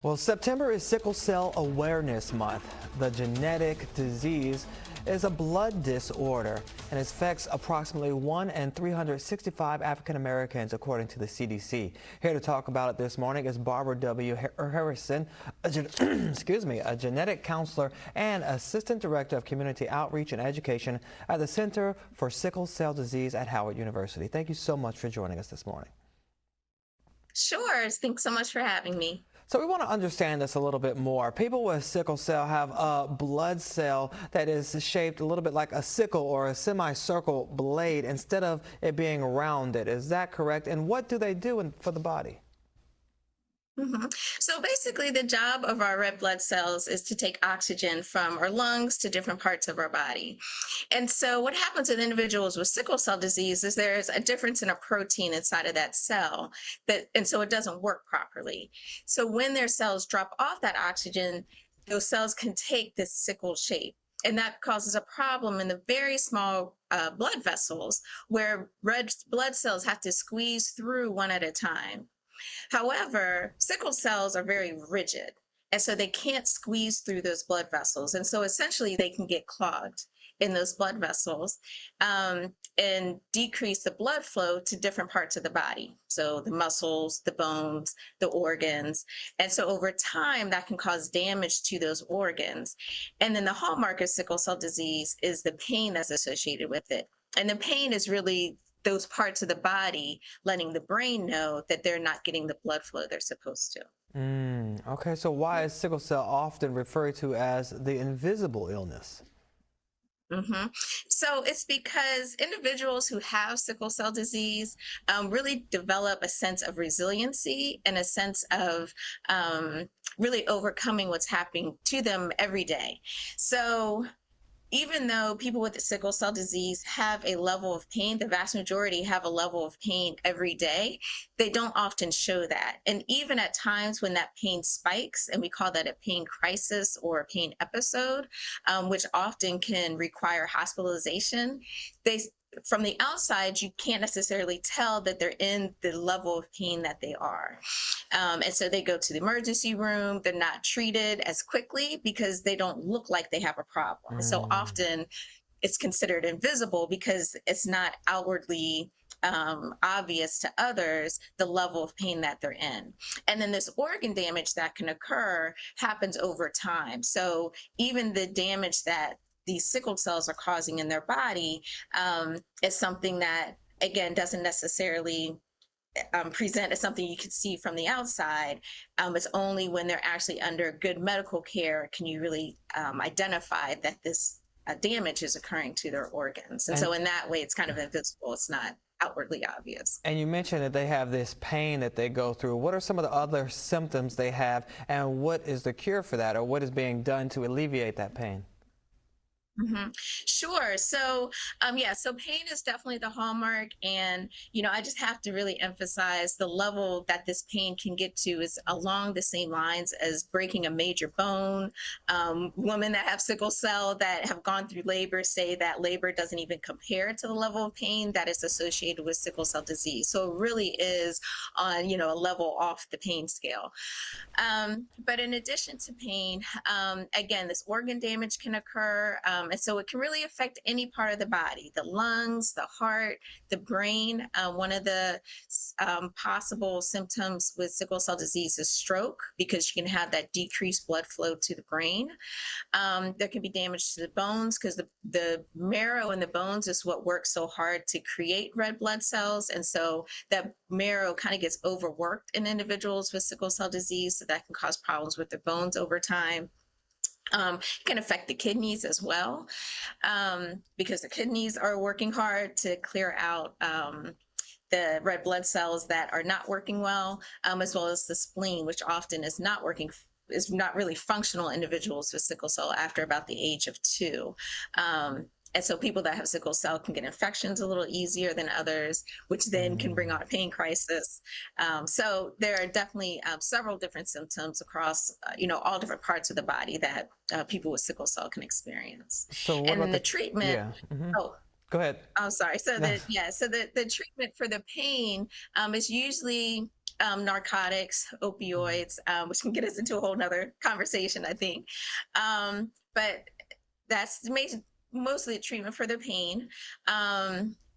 Well, September is Sickle Cell Awareness Month. The genetic disease is a blood disorder and it affects approximately 1 in 365 African Americans, according to the CDC. Here to talk about it this morning is Barbara W. Harrison, a genetic counselor and assistant director of community outreach and education at the Center for Sickle Cell Disease at Howard University. Thank you so much for joining us this morning. Sure. Thanks so much for having me. So we want to understand this a little bit more. People with sickle cell have a blood cell that is shaped a little bit like a sickle or a semicircle blade instead of it being rounded. Is that correct? And what do they do for the body? So basically, the job of our red blood cells is to take oxygen from our lungs to different parts of our body. And so, what happens in individuals with sickle cell disease is there's a difference in a protein inside of that cell and so it doesn't work properly. So, when their cells drop off that oxygen, those cells can take this sickle shape. And that causes a problem in the very small blood vessels where red blood cells have to squeeze through one at a time. However, sickle cells are very rigid, and so they can't squeeze through those blood vessels. And so essentially, they can get clogged in those blood vessels and decrease the blood flow to different parts of the body. So the muscles, the bones, the organs. And so over time, that can cause damage to those organs. And then the hallmark of sickle cell disease is the pain that's associated with it. And the pain is really those parts of the body letting the brain know that they're not getting the blood flow they're supposed to. Okay, so why is sickle cell often referred to as the invisible illness? hmm So it's because individuals who have sickle cell disease really develop a sense of resiliency and a sense of really overcoming what's happening to them every day. So even though people with sickle cell disease have a level of pain, the vast majority have a level of pain every day. They don't often show that. And even at times when that pain spikes, and we call that a pain crisis or a pain episode, which often can require hospitalization, they from the outside, you can't necessarily tell that they're in the level of pain that they are. And so they go to the emergency room. They're not treated as quickly because they don't look like they have a problem. And so Mm. often it's considered invisible because it's not outwardly obvious to others the level of pain that they're in. And then this organ damage that can occur happens over time. So even the damage that these sickle cells are causing in their body is something that, again, doesn't necessarily present as something you can see from the outside. It's only when they're actually under good medical care can you really identify that this damage is occurring to their organs. And And so, in that way, it's kind of invisible. It's not outwardly obvious. and you mentioned that they have this pain that they go through. What are some of the other symptoms they have, and what is the cure for that, or what is being done to alleviate that pain? Sure. So, yeah, so pain is definitely the hallmark. And, I just have to really emphasize the level that this pain can get to is along the same lines as breaking a major bone. Women that have sickle cell that have gone through labor say that labor doesn't even compare to the level of pain that is associated with sickle cell disease. So it really is on, a level off the pain scale. But in addition to pain, again, this organ damage can occur. And so it can really affect any part of the body, the lungs, the heart, the brain. One of the possible symptoms with sickle cell disease is stroke because you can have that decreased blood flow to the brain. There can be damage to the bones because the marrow in the bones is what works so hard to create red blood cells. And so that marrow kind of gets overworked in individuals with sickle cell disease. So that can cause problems with their bones over time. Can affect the kidneys as well because the kidneys are working hard to clear out the red blood cells that are not working well, as well as the spleen, which often is not really functional individuals with sickle cell after about the age of 2. And so people that have sickle cell can get infections a little easier than others, which then can bring on a pain crisis. So there are definitely several different symptoms across, all different parts of the body that people with sickle cell can experience. So what And about then the treatment, yeah. oh, Go ahead. I'm sorry. So the treatment for the pain is usually narcotics, opioids, which can get us into a whole nother conversation, I think. But that's mostly a treatment for the pain.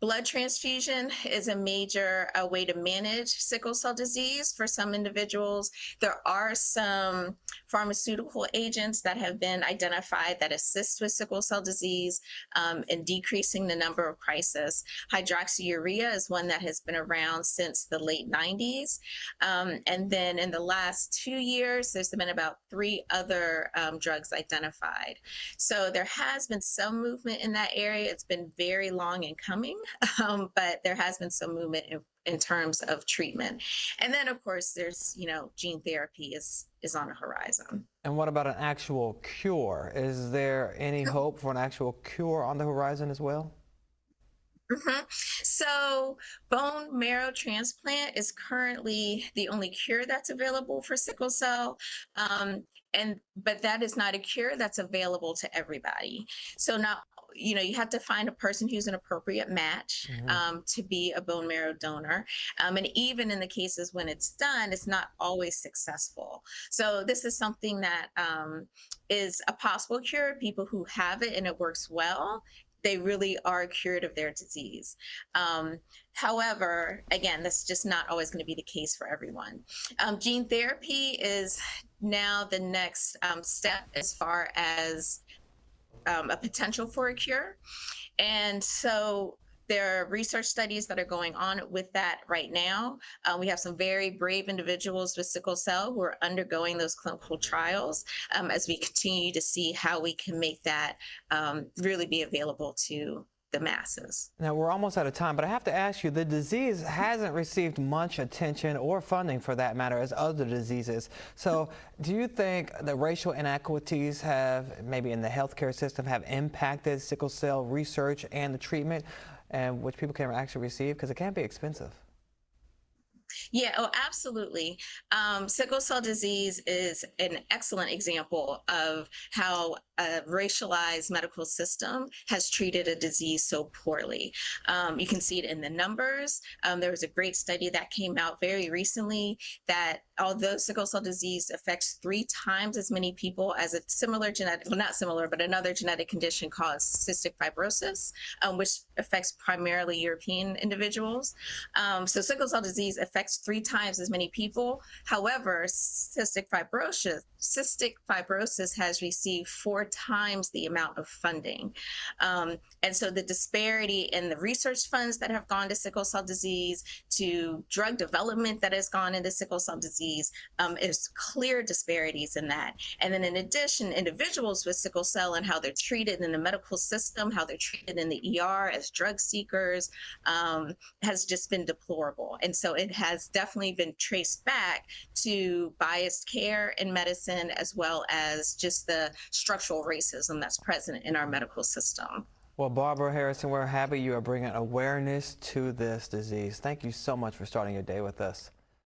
Blood transfusion is a major way to manage sickle cell disease for some individuals. There are some pharmaceutical agents that have been identified that assist with sickle cell disease in decreasing the number of crises. Hydroxyurea is one that has been around since the late 90s. And then in the last 2 years, there's been about 3 other drugs identified. So there has been some movement in that area. It's been very long in coming, but there has been some movement in terms of treatment. And then, of course, there's, gene therapy is on the horizon. And what about an actual cure? Is there any hope for an actual cure on the horizon as well? So, bone marrow transplant is currently the only cure that's available for sickle cell. But that is not a cure that's available to everybody. So now, you have to find a person who's an appropriate match Hmm. to be a bone marrow donor. And even in the cases when it's done, it's not always successful. So this is something that is a possible cure. People who have it and it works well, they really are cured of their disease. However, again, that's just not always going to be the case for everyone. Gene therapy is now the next step as far as a potential for a cure. And so there are research studies that are going on with that right now. We have some very brave individuals with sickle cell who are undergoing those clinical trials as we continue to see how we can make that really be available to the masses. Now, we're almost out of time, but I have to ask you, the disease hasn't received much attention or funding for that matter as other diseases. So do you think the racial inequities have, maybe in the healthcare system, have impacted sickle cell research and the treatment, and which people can actually receive? Because it can be expensive. Yeah, oh, absolutely. Sickle cell disease is an excellent example of how a racialized medical system has treated a disease so poorly. You can see it in the numbers. There was a great study that came out very recently that although sickle cell disease affects 3 times as many people as a similar genetic, well, not similar, but another genetic condition called cystic fibrosis, which affects primarily European individuals. So sickle cell disease affects 3 times as many people. However, cystic fibrosis has received 4 times the amount of funding. And so the disparity in the research funds that have gone to sickle cell disease, to drug development that has gone into sickle cell disease, is clear disparities in that. And then in addition, individuals with sickle cell and how they're treated in the medical system, how they're treated in the ER as drug seekers, has just been deplorable. And so it has definitely been traced back to biased care in medicine, as well as just the structural racism that's present in our medical system. Well, Barbara Harrison, we're happy you are bringing awareness to this disease. Thank you so much for starting your day with us.